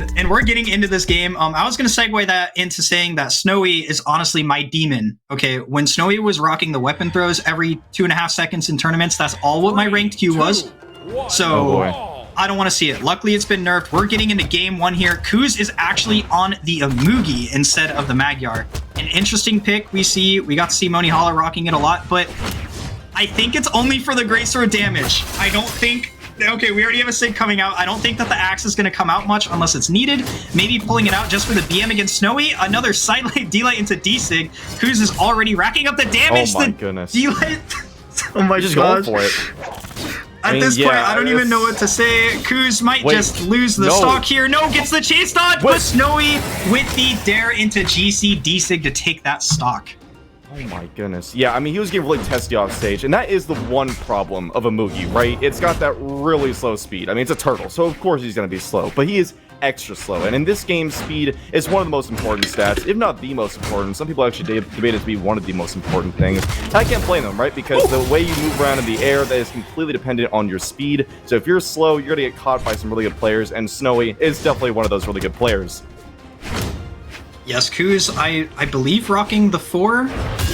and we're getting into this game. I was gonna segue that into saying that Snowy is honestly my demon. Okay, when Snowy was rocking the weapon throws every 2.5 seconds in tournaments, that's all what my ranked Q was. So I don't want to see it. Luckily, it's been nerfed. We're getting into game 1 here. Kuz is actually on the Amugi instead of the Magyar. An interesting pick. We got to see Moni Hala rocking it a lot, but I think it's only for the Greatsword damage. I don't think... Okay, we already have a Sig coming out. I don't think that the Axe is going to come out much unless it's needed. Maybe pulling it out just for the BM against Snowy. Another Sidelight D-Light into D-Sig. Kuz is already racking up the damage. Oh my goodness. D-Light... Oh my Just gosh. Going for it. At this point, I don't even know what to say. Kuz might just lose the stock here. No, gets the chase dodge, but Snowy with the dare into GC D-Sig to take that stock. Oh my goodness. Yeah, I mean, he was getting really testy off stage, and that is the one problem of a Mugi, right? It's got that really slow speed. I mean, it's a turtle, so of course he's going to be slow, but he is extra slow. And in this game, speed is one of the most important stats, if not the most important. Some people actually debate it to be one of the most important things. And I can't blame them, right? Because the way you move around in the air, that is completely dependent on your speed. So if you're slow, you're going to get caught by some really good players, and Snowy is definitely one of those really good players. Yes, Kuz, I believe rocking the 4,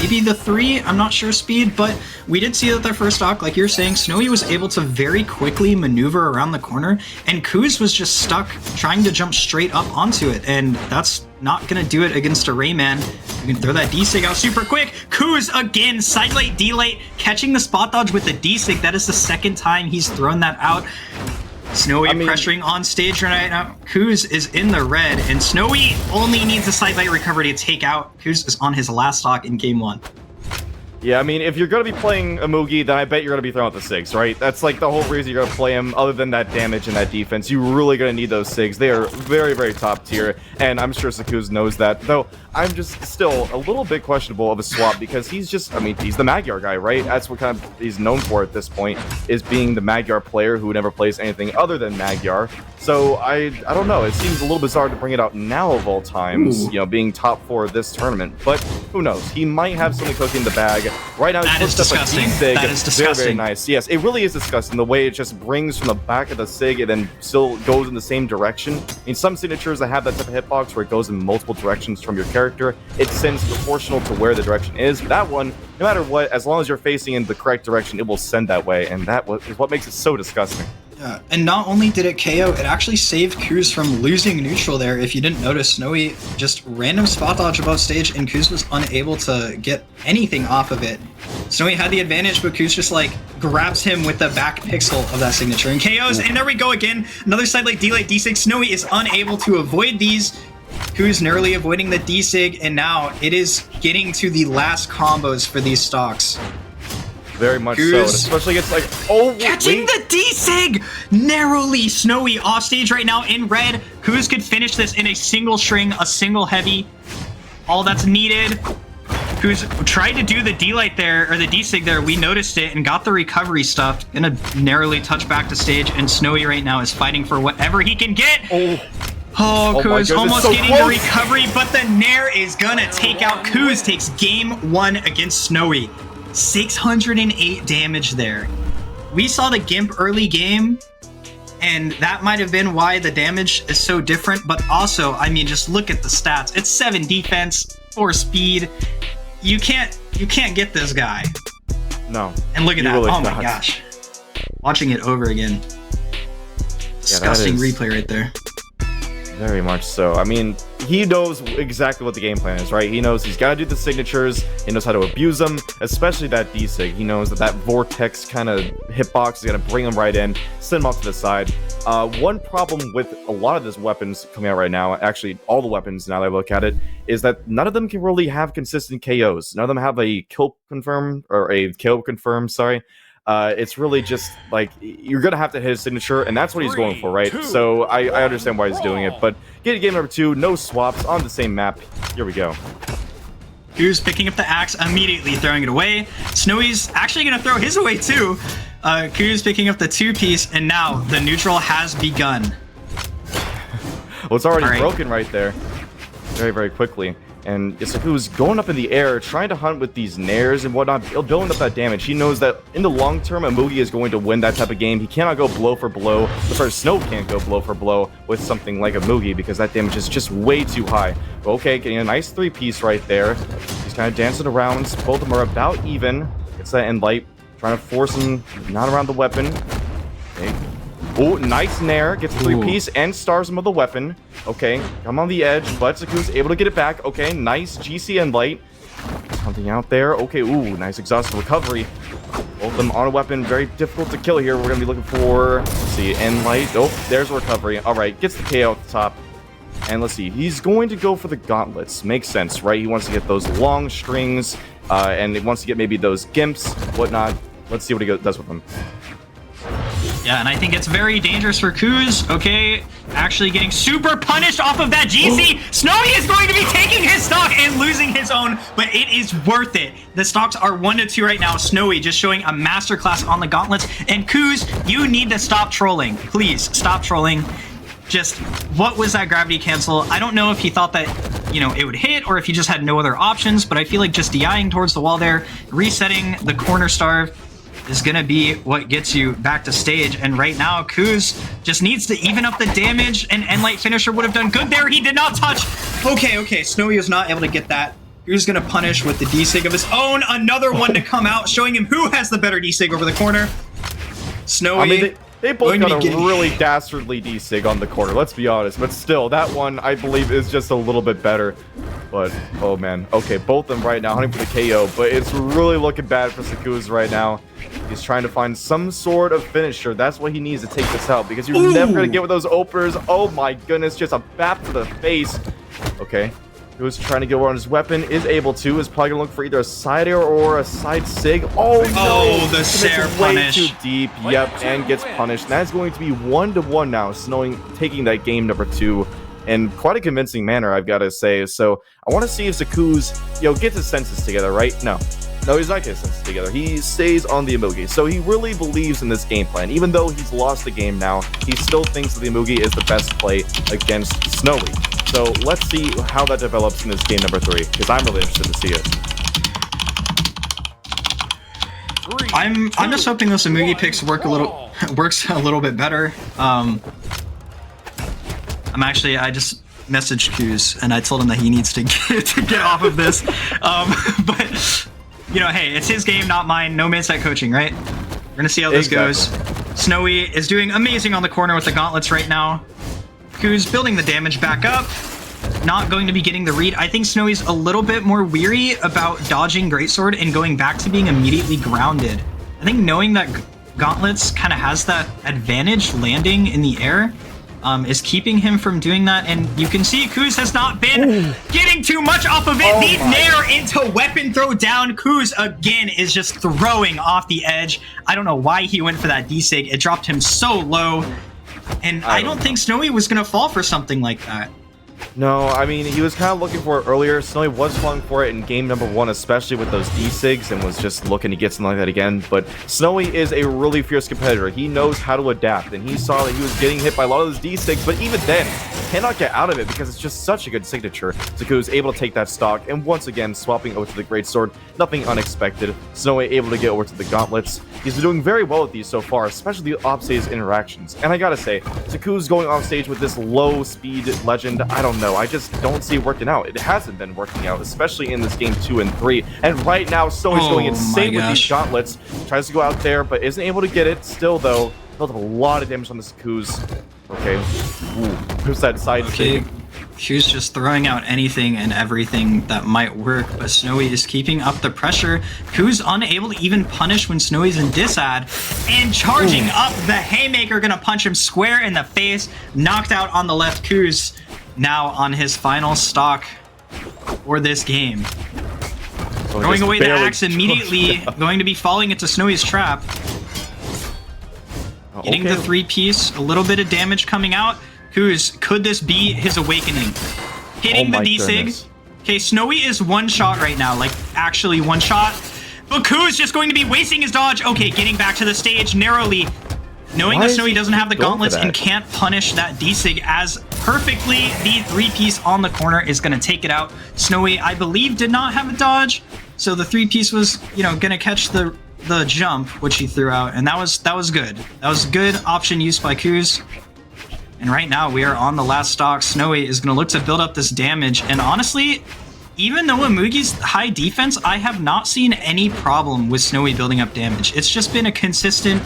maybe the 3, I'm not sure speed, but we did see that their first stock, like you're saying, Snowy was able to very quickly maneuver around the corner, and Kuz was just stuck trying to jump straight up onto it, and that's not gonna do it against a Rayman. You can throw that D-Sig out super quick. Kuz again, Sidelight, D-Light, catching the spot dodge with the D-Sig. That is the second time he's thrown that out. Snowy pressuring on stage right now. Kuz is in the red, and Snowy only needs a Sidelight recovery to take out. Kuz is on his last stock in game 1. Yeah, I mean, if you're going to be playing a Mugi, then I bet you're going to be throwing out the Sigs, right? That's like the whole reason you're going to play him. Other than that damage and that defense, you're really going to need those Sigs. They are very, very top tier, and I'm sure Seikuz knows that. Though, I'm just still a little bit questionable of a swap because he's just, I mean, he's the Magyar guy, right? That's what kind of he's known for at this point, is being the Magyar player who never plays anything other than Magyar. So, I don't know. It seems a little bizarre to bring it out now of all times, you know, being top 4 of this tournament. But who knows? He might have something cooking in the bag. Right now, that is disgusting. That is disgusting. Very, very nice. Yes, it really is disgusting. The way it just brings from the back of the Sig and then still goes in the same direction. I mean, some signatures that have that type of hitbox where it goes in multiple directions from your character, it sends proportional to where the direction is. But that one, no matter what, as long as you're facing in the correct direction, it will send that way. And that is what makes it so disgusting. Yeah, and not only did it KO, it actually saved Kuz from losing neutral there. If you didn't notice, Snowy just random spot dodge above stage, and Kuz was unable to get anything off of it. Snowy had the advantage, but Kuz just like grabs him with the back pixel of that signature and KOs. And there we go again. Another Sidelight D-Light D-Sig. Snowy is unable to avoid these. Kuz narrowly avoiding the D-Sig, and now it is getting to the last combos for these stocks. Very much so, especially against like, catching the D-Sig! Narrowly Snowy off stage right now in red. Kuz could finish this in a single string, a single heavy. All that's needed. Kuz tried to do the D-Light there, or the D-Sig there. We noticed it and got the recovery stuff. Gonna narrowly touch back to stage, and Snowy right now is fighting for whatever he can get. Oh, Kuz almost so getting the recovery, but the Nair is gonna take out. Kuz takes game 1 against Snowy. 608 damage there. We saw the Gimp early game, and that might have been why the damage is so different, but also, I mean, just look at the stats. It's 7 defense, 4 speed. You can't get this guy. No. And look at that. Really oh my gosh. Watching it over again. Disgusting replay right there. Very much so. I mean, he knows exactly what the game plan is, right? He knows he's got to do the signatures. He knows how to abuse them, especially that D-Sig. He knows that vortex kind of hitbox is going to bring him right in, send him off to the side. One problem with a lot of these weapons coming out right now, actually all the weapons now that I look at it, is that none of them can really have consistent KOs. None of them have a kill confirm, or a KO confirm, sorry. It's really just like you're gonna have to hit his signature, and that's what he's going for, right? So I understand why he's doing it, but get game number 2, no swaps on the same map. Here we go. Kuz picking up the axe, immediately throwing it away. Snowy's actually gonna throw his away too. Kuz picking up the 2-piece, and now the neutral has begun. Well, it's already broken right there. Very, very quickly. And Seikuz going up in the air, trying to hunt with these nairs and whatnot, building up that damage. He knows that in the long term, Amugi is going to win that type of game. He cannot go blow for blow. Snow can't go blow for blow with something like Amugi because that damage is just way too high. But okay, getting a nice 3-piece right there. He's kind of dancing around. Both of them are about even. Gets that end light. Trying to force him not around the weapon. Okay. Oh, nice nair. Gets a 3-piece and stars him with the weapon. Okay, come on the edge, but Seikuz able to get it back. Okay, nice GC end light. Something out there. Okay, ooh, nice exhaust recovery. Both of them on a weapon. Very difficult to kill here. We're going to be looking for, let's see, end light. Oh, there's recovery. All right, gets the KO at the top. And let's see, he's going to go for the gauntlets. Makes sense, right? He wants to get those long strings, and he wants to get maybe those gimps, whatnot. Let's see what he does with them. Yeah, and I think it's very dangerous for Kuz. Okay, actually getting super punished off of that GC. Snowy is going to be taking his stock and losing his own, but it is worth it. The stocks are 1-2 right now. Snowy just showing a masterclass on the gauntlets. And Kuz, you need to stop trolling. Please, stop trolling. Just, what was that gravity cancel? I don't know if he thought that, you know, it would hit or if he just had no other options, but I feel like just DIing towards the wall there, resetting the corner starve, is gonna be what gets you back to stage. And right now, Kuz just needs to even up the damage. An Endlight finisher would have done good there. He did not touch. Okay, Snowy was not able to get that. Kuz gonna punish with the D-Sig of his own. Another one to come out, showing him who has the better D-Sig over the corner. Snowy. I mean, they both got a really dastardly D-Sig on the corner, let's be honest. But still, that one, I believe, is just a little bit better. But, oh man. Okay, both of them right now hunting for the KO. But it's really looking bad for Seikuz right now. He's trying to find some sort of finisher. That's what he needs to take this out. Because you're never going to get with those openers. Oh my goodness, just a bap to the face. Okay. He was trying to get around his weapon, is able to, is probably gonna look for either a side air or a side sig. Oh no! Oh, the Sair punish. Way too deep, yep, and gets punished. And that's going to be 1-1 now, Snowing taking that game number 2 in quite a convincing manner, I've got to say. So I want to see if Seikuz, gets his senses together, right? No, he's not getting his senses together. He stays on the Amugi. So he really believes in this game plan. Even though he's lost the game now, he still thinks that the Amugi is the best play against Snowy. So let's see how that develops in this game number 3, because I'm really interested to see it. I'm just hoping those Amugi picks works a little bit better. I just messaged Kuz and I told him that he needs to get off of this. But hey, it's his game, not mine. No mid-set coaching, right? We're gonna see how this goes. Snowy is doing amazing on the corner with the gauntlets right now. Kuz building the damage back up. Not going to be getting the read. I think Snowy's a little bit more weary about dodging Greatsword and going back to being immediately grounded. I think knowing that gauntlets kind of has that advantage landing in the air is keeping him from doing that. And you can see Kuz has not been getting too much off of it. The nair into weapon throw down. Kuz again is just throwing off the edge. I don't know why he went for that D-Sig. It dropped him so low. And I don't think Snowy was going to fall for something like that. No, I mean, he was kind of looking for it earlier. Snowy was falling for it in game number 1, especially with those D-Sigs, and was just looking to get something like that again. But Snowy is a really fierce competitor. He knows how to adapt, and he saw that he was getting hit by a lot of those D-Sigs, but even then, cannot get out of it because it's just such a good signature. Seikuz able to take that stock, and once again, swapping over to the Greatsword. Nothing unexpected. Snowy able to get over to the Gauntlets. He's been doing very well with these so far, especially the offstage interactions. And I gotta say, Seikuz going off stage with this low-speed legend, I don't know. I just don't see it working out. It hasn't been working out, especially in this game 2 and 3. And right now, Snowy's going insane with these gauntlets. Tries to go out there, but isn't able to get it. Still, though, built up a lot of damage on the Seikuz. Okay. Ooh, who's that side? Okay. Q's just throwing out anything and everything that might work, but Snowy is keeping up the pressure. Q's unable to even punish when Snowy's in disad, and charging up the haymaker, gonna punch him square in the face. Knocked out on the left. Q's now on his final stock for this game. Throwing away the axe immediately, going to be falling into Snowy's trap. Getting the 3-piece, a little bit of damage coming out. Kuz, could this be his awakening? Hitting the D-Sig. Okay, Snowy is one shot right now, like actually one shot. But Kuz just going to be wasting his dodge. Okay, getting back to the stage narrowly. Knowing Why that is Snowy he doesn't have the going for gauntlets and that? can't punish that D-Sig as perfectly, the 3-piece on the corner is going to take it out. Snowy, I believe, did not have a dodge, so the 3-piece was, you know, going to catch the jump, which he threw out, and that was good. That was a good option used by Kuz. And right now, we are on the last stock. Snowy is going to look to build up this damage, and honestly, even though Amugi's high defense, I have not seen any problem with Snowy building up damage. It's just been a consistent,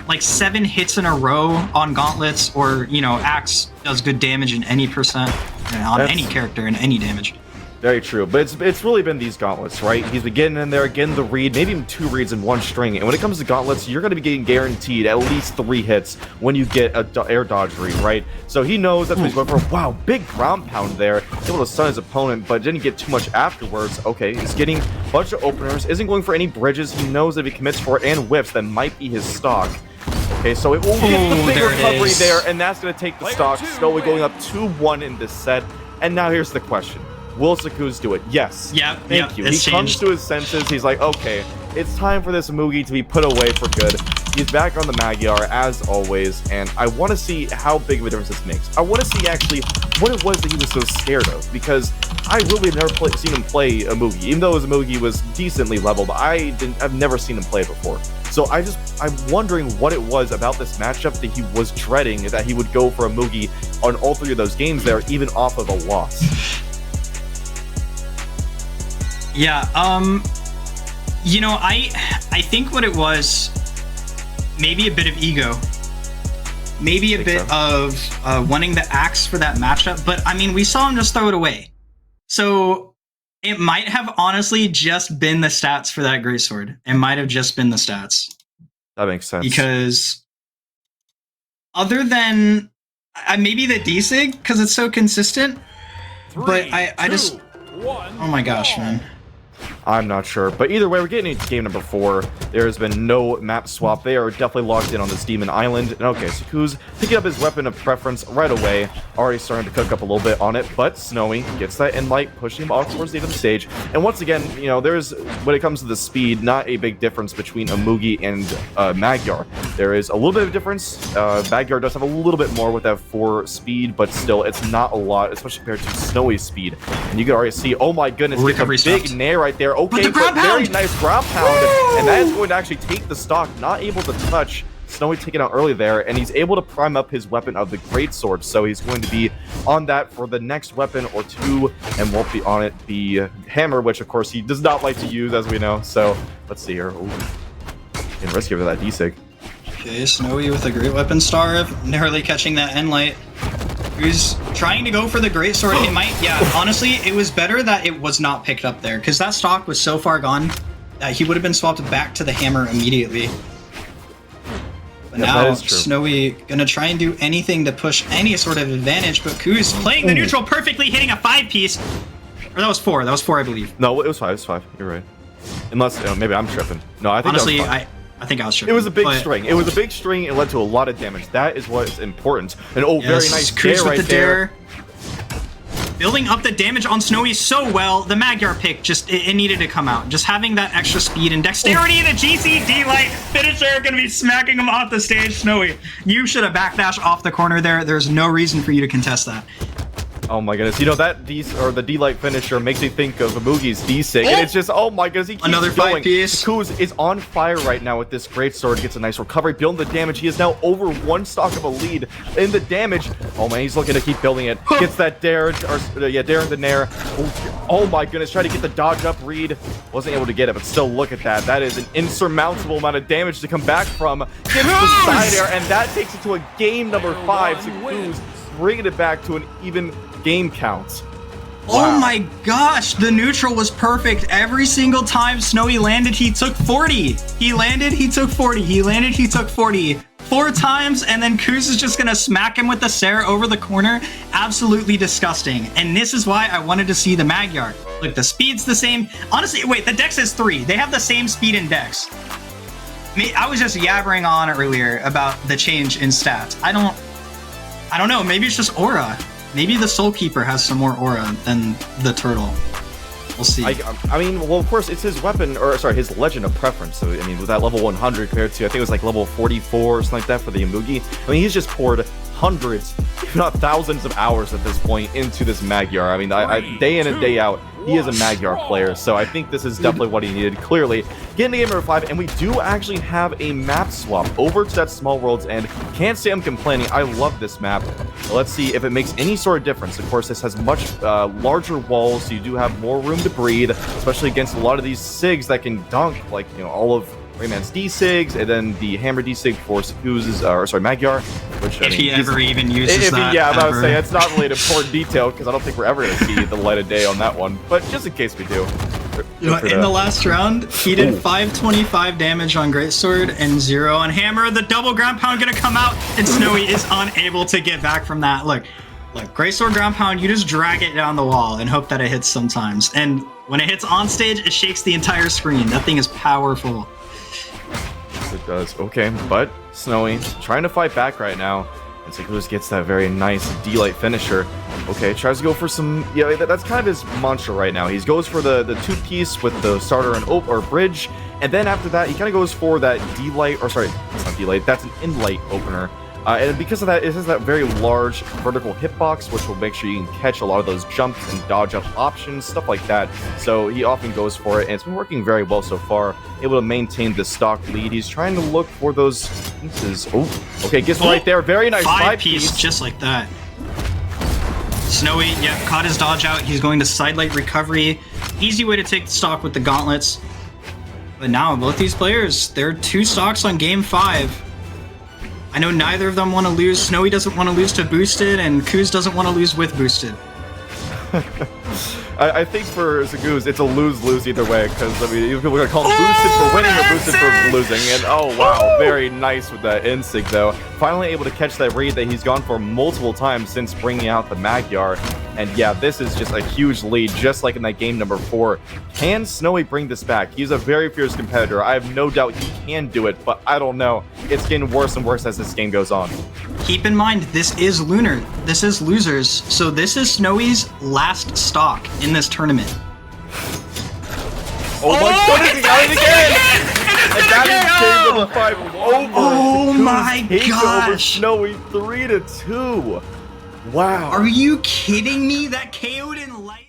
like 7 hits in a row on gauntlets, or, you know, Axe does good damage in any percent, on any character in any damage. Very true, but it's really been these gauntlets, right? He's been getting in there, getting the read, maybe even 2 reads in 1 string. And when it comes to gauntlets, you're going to be getting guaranteed at least 3 hits when you get a air dodge read, right? So he knows that's what he's going for. Wow, big ground pound there. Able to stun his opponent, but didn't get too much afterwards. Okay, he's getting a bunch of openers, isn't going for any bridges. He knows that if he commits for it and whips, that might be his stock. Okay, so it will get the big recovery there, and that's going to take the stock. Snowy going up 2-1 in this set. And now here's the question. Will Seikuz do it? Yes. Yeah. Thank you. He comes to his senses. He's like, okay, it's time for this Mugi to be put away for good. He's back on the Magyar, as always, and I want to see how big of a difference this makes. I want to see, actually, what it was that he was so scared of, because I really never seen him play a Mugi. Even though his Mugi was decently leveled, I've never seen him play it before. So I'm wondering what it was about this matchup that he was dreading, that he would go for a Mugi on all 3 of those games there, even off of a loss. Yeah, you know, I think what it was, maybe a bit of ego, maybe a bit of wanting the Axe for that matchup, but I mean, we saw him just throw it away. So it might have honestly just been the stats for that Greatsword. It might have just been the stats. That makes sense. Because other than maybe the D-Sig, because it's so consistent, but I just, oh my gosh, man. I'm not sure, but either way, we're getting into game number 4. There has been no map swap. They are definitely locked in on this Demon Island. And okay, Seikuz picking up his weapon of preference right away. Already starting to cook up a little bit on it, but Snowy gets that in light, pushing him off towards the end of the stage. And once again, you know, there's, when it comes to the speed, not a big difference between Amugi and Magyar. There is a little bit of difference. Magyar does have a little bit more with that 4 speed, but still, it's not a lot, especially compared to Snowy's speed. And you can already see, oh my goodness, it's a big nair right there. Okay, but very nice ground pound, and that is going to actually take the stock. Not able to touch. Snowy taken out early there, and he's able to prime up his weapon of the Greatsword, so he's going to be on that for the next weapon or 2, and won't be on it the hammer, which of course he does not like to use, as we know. So let's see here. Ooh. Getting risky for that D-Sig. Okay, Snowy with a great weapon star, narrowly catching that end light. Who's trying to go for the Greatsword. It might, yeah, honestly, it was better that it was not picked up there, because that stock was so far gone that he would have been swapped back to the hammer immediately. But now, Snowy gonna try and do anything to push any sort of advantage, but Kuz playing the neutral perfectly, hitting a 5-piece. Or that was 4, I believe. No, it was 5, You're right. Unless, maybe I'm tripping. No, I think honestly, that was 5. I think I was tripping. It was a big string. It was a big string. It led to a lot of damage. That is what is important. And oh, very nice dare right there. Building up the damage on Snowy so well. The Magyar pick, just, it needed to come out. Just having that extra speed and dexterity, the GCD light finisher gonna be smacking him off the stage. Snowy, you should have backdashed off the corner there. There's no reason for you to contest that. Oh my goodness, you know that the D-Light finisher makes me think of Amugi's D-Sig, and it's just, oh my goodness, he keeps another going. 5-piece. Seikuz is on fire right now with this Greatsword, gets a nice recovery, building the damage. He is now over 1 stock of a lead in the damage. Oh man, he's looking to keep building it. Gets that dare, or yeah, dare in the nair. Oh my goodness, trying to get the dodge up read. Wasn't able to get it, but still look at that. That is an insurmountable amount of damage to come back from. Gets the side air, and that takes it to a game number 5. Seikuz bringing it back to an even game count. Wow. Oh my gosh, the neutral was perfect. Every single time Snowy landed, he took 40. He landed, he took 40. He landed, he took 40. 4 times, and then Kuz is just gonna smack him with the Sarah over the corner. Absolutely disgusting. And this is why I wanted to see the Magyar. Look, the speed's the same. Honestly, wait, the dex is 3. They have the same speed and dex. I was just yabbering on earlier about the change in stats. I don't know, maybe it's just aura. Maybe the Soul Keeper has some more aura than the turtle. We'll see. I mean, well, of course, it's his weapon, or sorry, his legend of preference. So, I mean, with that level 100 compared to, I think it was like level 44 or something like that for the Imugi. I mean, he's just poured hundreds, if not thousands of hours at this point into this Magyar. I mean, day in and day out, he is a Magyar player, so I think this is definitely what he needed. Clearly, getting to game number 5, and we do actually have a map swap over to that Small Worlds End. Can't say I'm complaining. I love this map. Let's see if it makes any sort of difference. Of course, this has much larger walls, so you do have more room to breathe, especially against a lot of these SIGs that can dunk, like, you know, all of Rayman's D-SIGs, and then the Hammer D-SIG for Seikuz's, or sorry, Magyar, which, if he ever even uses that. Yeah, I'm about to say, it's not really an important detail, because I don't think we're ever going to see the light of day on that one, but just in case we do. You know, in the last round, he did 525 damage on Greatsword and 0 on Hammer. The double ground pound gonna come out, and Snowy is unable to get back from that. Look, Greatsword ground pound, you just drag it down the wall and hope that it hits sometimes. And when it hits on stage, it shakes the entire screen. That thing is powerful. It does. Okay, but Snowy trying to fight back right now. And Seikuz gets that very nice D-Light finisher. Okay, tries to go for some... Yeah, that's kind of his mantra right now. He goes for the two-piece with the starter and or bridge. And then after that, he kind of goes for that D-Light... Or sorry, it's not D-Light. That's an in-light opener. And because of that, it has that very large vertical hitbox, which will make sure you can catch a lot of those jumps and dodge up options, stuff like that. So he often goes for it, and it's been working very well so far. Able to maintain the stock lead. He's trying to look for those pieces. Oh, okay, gets right there. Very nice. 5-piece, just like that. Snowy, yeah, caught his dodge out. He's going to sidelight recovery. Easy way to take the stock with the gauntlets. But now, both these players, they're 2 stocks on game 5. I know neither of them want to lose. Snowy doesn't want to lose to Boosted, and Kuz doesn't want to lose with Boosted. I think for Seikuz, it's a lose-lose either way, because, I mean, we're going to call him Boosted for winning or Boosted for losing, and oh, wow, very nice with that Insig, though. Finally able to catch that raid that he's gone for multiple times since bringing out the Magyar, and yeah, this is just a huge lead, just like in that game number 4. Can Snowy bring this back? He's a very fierce competitor. I have no doubt he can do it, but I don't know. It's getting worse and worse as this game goes on. Keep in mind, this is Lunar. This is losers, so this is Snowy's last stock in this tournament. Oh my goodness, he got it again! And that is game number 5 over. Oh my gosh! Snowy 3-2. Wow. Are you kidding me? That KO'd in light.